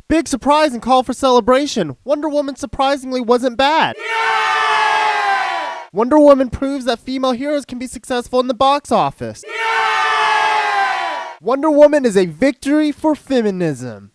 Big surprise and call for celebration. Wonder Woman surprisingly wasn't bad. Yeah! Wonder Woman proves that female heroes can be successful in the box office. Yeah! Wonder Woman is a victory for feminism.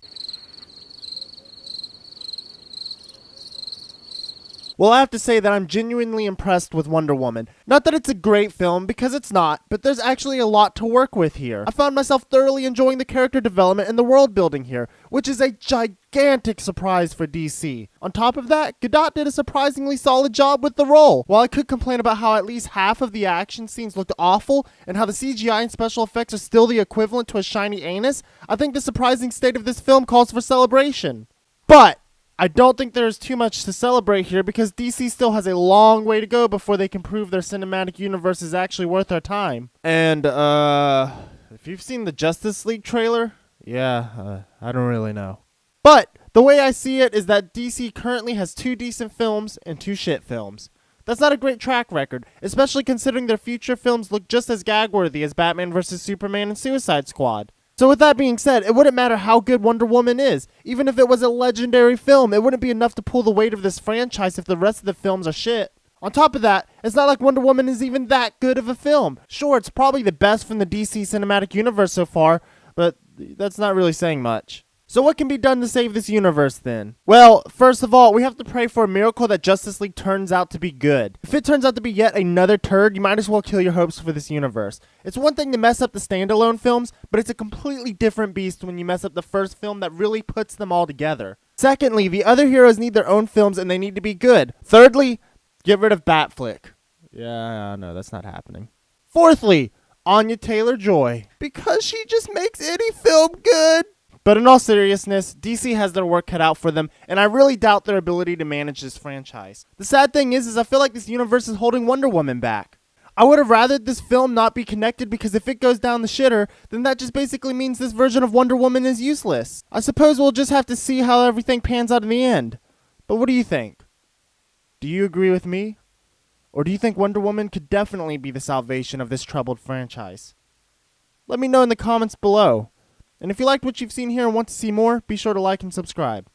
Well, I have to say that I'm genuinely impressed with Wonder Woman. Not that it's a great film, because it's not, but there's actually a lot to work with here. I found myself thoroughly enjoying the character development and the world building here, which is a gigantic surprise for DC. On top of that, Gadot did a surprisingly solid job with the role. While I could complain about how at least half of the action scenes looked awful, and how the CGI and special effects are still the equivalent to a shiny anus, I think the surprising state of this film calls for celebration. But I don't think there's too much to celebrate here because DC still has a long way to go before they can prove their cinematic universe is actually worth our time. And, if you've seen the Justice League trailer, I don't really know. But the way I see it is that DC currently has 2 decent films and 2 shit films. That's not a great track record, especially considering their future films look just as gag-worthy as Batman vs. Superman and Suicide Squad. So with that being said, it wouldn't matter how good Wonder Woman is. Even if it was a legendary film, it wouldn't be enough to pull the weight of this franchise if the rest of the films are shit. On top of that, it's not like Wonder Woman is even that good of a film. Sure, it's probably the best from the DC cinematic universe so far, but that's not really saying much. So what can be done to save this universe then? Well, first of all, we have to pray for a miracle that Justice League turns out to be good. If it turns out to be yet another turd, you might as well kill your hopes for this universe. It's one thing to mess up the standalone films, but it's a completely different beast when you mess up the first film that really puts them all together. Secondly, the other heroes need their own films and they need to be good. Thirdly, get rid of Batflick. Yeah, no, that's not happening. Fourthly, Anya Taylor-Joy. Because she just makes any film good. But in all seriousness, DC has their work cut out for them, and I really doubt their ability to manage this franchise. The sad thing is I feel like this universe is holding Wonder Woman back. I would have rathered this film not be connected because if it goes down the shitter, then that just basically means this version of Wonder Woman is useless. I suppose we'll just have to see how everything pans out in the end. But what do you think? Do you agree with me? Or do you think Wonder Woman could definitely be the salvation of this troubled franchise? Let me know in the comments below. And if you liked what you've seen here and want to see more, be sure to like and subscribe.